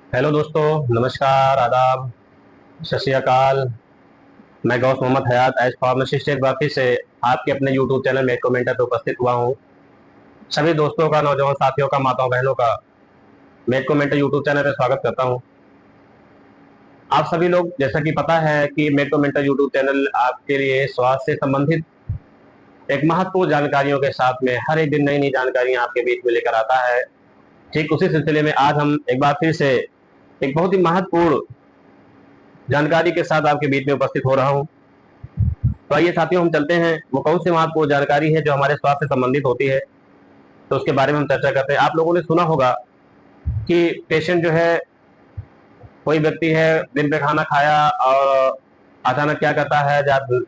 Hello दोस्तों, नमस्कार, आदाब, सत श्री अकाल। मैं गौस मोहम्मद हयात एज फार्मासिस्ट एक बार फिर से आपके अपने यूट्यूब चैनल में कमेंटर पे उपस्थित हुआ हूँ। सभी दोस्तों का, नौजवान साथियों का, माताओं बहनों का मैं कमेंटर यूट्यूब चैनल पे स्वागत करता हूँ। आप सभी लोग जैसा कि पता है कि मेड कमेंटर यूट्यूब चैनल आपके लिए स्वास्थ्य से संबंधित एक महत्वपूर्ण जानकारियों के साथ में हर एक दिन नई नई जानकारियां आपके बीच में लेकर आता है। ठीक उसी सिलसिले में आज हम एक बार फिर से एक बहुत ही महत्वपूर्ण जानकारी के साथ आपके बीच में उपस्थित हो रहा हूँ। तो आइए साथियों, हम चलते हैं वो कौन सी महत्वपूर्ण जानकारी है जो हमारे स्वास्थ्य से संबंधित होती है, तो उसके बारे में हम चर्चा करते हैं। आप लोगों ने सुना होगा कि पेशेंट जो है, कोई व्यक्ति है, दिन पे खाना खाया और अचानक क्या करता है, जब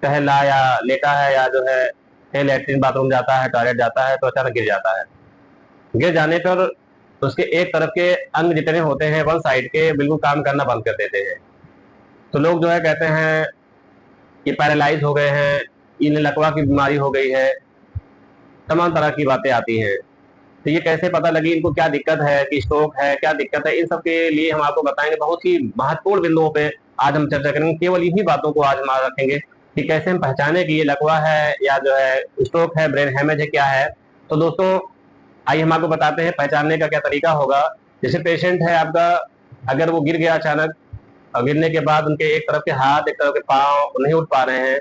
टहला या लेटा है या जो है लेटरिन बाथरूम जाता है, टॉयलेट जाता है, तो अचानक गिर जाता है। गिर जाने पर उसके एक तरफ के अंग जितने होते हैं, वन साइड के, बिल्कुल काम करना बंद कर देते हैं। तो लोग जो है कहते हैं कि पैरालाइज हो गए हैं, इन्हें लकवा की बीमारी हो गई है, तमाम तरह की बातें आती हैं। तो ये कैसे पता लगी, इनको क्या दिक्कत है, कि स्ट्रोक है, क्या दिक्कत है, इन सब के लिए हम आपको बताएंगे। बहुत ही महत्वपूर्ण बिंदुओं पे आज हम चर्चा करेंगे। केवल इन्हीं बातों को आज हम रखेंगे कि कैसे हम पहचाने कि ये लकवा है या जो है स्ट्रोक है, ब्रेन हैमेज है, क्या है। तो दोस्तों, आइए हम आपको बताते हैं पहचानने का क्या तरीका होगा। जैसे पेशेंट है आपका, अगर वो गिर गया अचानक और गिरने के बाद उनके एक तरफ के हाथ, एक तरफ के पाँव नहीं उठ पा रहे हैं,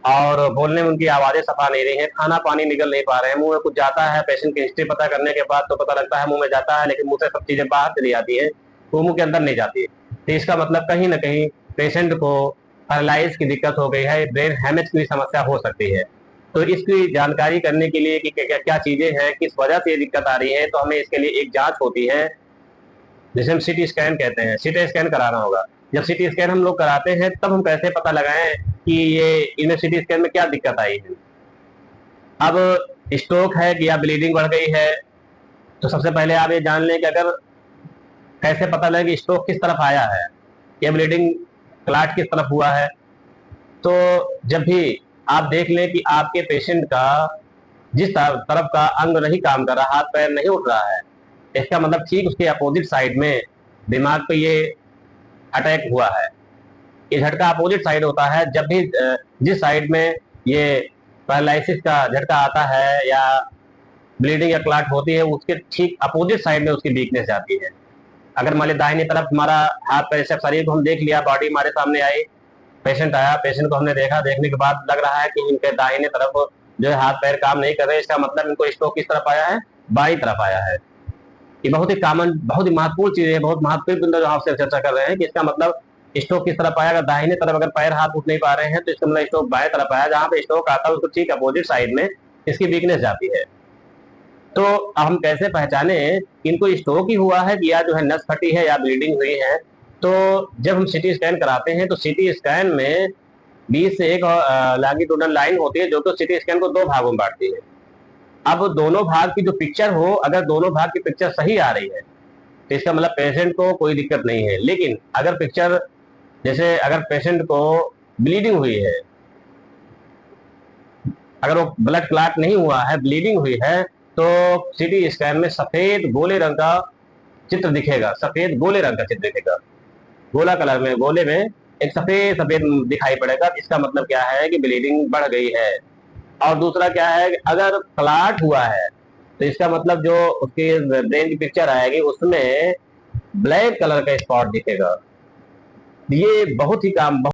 और बोलने में उनकी आवाजें सफा नहीं रही हैं, खाना पानी निकल नहीं पा रहे हैं, मुंह में कुछ जाता है, पेशेंट की हिस्ट्री पता करने के बाद तो पता लगता है मुंह में जाता है, लेकिन मुंह से सब चीजें बाहर चली जाती है, वो मुंह के अंदर नहीं जाती है। तो इसका मतलब कहीं ना कहीं पेशेंट को पैरालाइज की दिक्कत हो गई है, ब्रेन हैमेज की समस्या हो सकती है। तो इसकी जानकारी करने के लिए कि क्या क्या चीजें हैं, किस वजह से ये दिक्कत आ रही है, तो हमें इसके लिए एक जांच होती है जिसे हम सीटी स्कैन कहते हैं। सीटी स्कैन कराना होगा। जब सीटी स्कैन हम लोग कराते हैं तब हम कैसे पता लगाएं कि ये इन्हें सीटी स्कैन में क्या दिक्कत आई है। अब स्ट्रोक है कि या ब्लीडिंग बढ़ गई है, तो सबसे पहले आप ये जान लें कि अगर कैसे पता लगे कि स्ट्रोक किस तरफ आया है या ब्लीडिंग क्लाट किस तरफ हुआ है। तो जब भी आप देख लें कि आपके पेशेंट का जिस तरफ का अंग नहीं काम कर रहा, हाथ पैर नहीं उठ रहा है, इसका मतलब ठीक उसके अपोजिट साइड में दिमाग पे ये अटैक हुआ है। ये झटका अपोजिट साइड होता है। जब भी जिस साइड में ये पैरालिसिस का झटका आता है या ब्लीडिंग या क्लाट होती है, उसके ठीक अपोजिट साइड में उसकी वीकनेस जाती है। अगर मान ली दाहिनी तरफ हमारा हाथ पैर सब शरीर को हम देख लिया, बॉडी हमारे सामने आई, पेशेंट आया, पेशेंट को हमने देखा, देखने के बाद लग रहा है कि इनके दाहिने तरफ जो है हाथ पैर काम नहीं कर रहे, इसका मतलब इनको स्ट्रोक किस तरफ आया है, बाई तरफ आया है। ये बहुत ही कॉमन, बहुत ही महत्वपूर्ण चीज है, बहुत महत्वपूर्ण बिंदु जो आपसे चर्चा कर रहे हैं कि इसका मतलब स्ट्रोक किस तरफ आया। अगर दाहिने तरफ अगर पैर हाथ उठ नहीं पा रहे हैं, तो इसका मतलब स्ट्रोक बाएं तरफ आया। जहां पे स्ट्रोक आता है उसको ठीक अपोजिट साइड में इसकी वीकनेस जाती है। तो हम कैसे पहचाने इनको स्ट्रोक ही हुआ है या जो है नस फटी है या ब्लीडिंग हुई है। तो जब हम सीटी स्कैन कराते हैं तो सीटी स्कैन में 20 से एक लॉन्गिट्यूडनल लाइन होती है, जो तो सीटी स्कैन को दो भागों में बांटती है। अब दोनों भाग की जो पिक्चर हो, अगर दोनों भाग की पिक्चर सही आ रही है, तो इसका मतलब पेशेंट को कोई दिक्कत नहीं है। लेकिन अगर पिक्चर, जैसे अगर पेशेंट को ब्लीडिंग हुई है, अगर वो ब्लड क्लॉट नहीं हुआ है, ब्लीडिंग हुई है, तो सीटी स्कैन में सफेद गोले रंग का चित्र दिखेगा, सफेद गोले रंग का चित्र दिखेगा, गोला कलर में, गोले में एक सफेद सफेद दिखाई पड़ेगा। इसका मतलब क्या है कि ब्लीडिंग बढ़ गई है। और दूसरा क्या है कि अगर क्लॉट हुआ है, तो इसका मतलब जो उसकी ब्रेन की पिक्चर आएगी उसमें ब्लैक कलर का स्पॉट दिखेगा। ये बहुत ही काम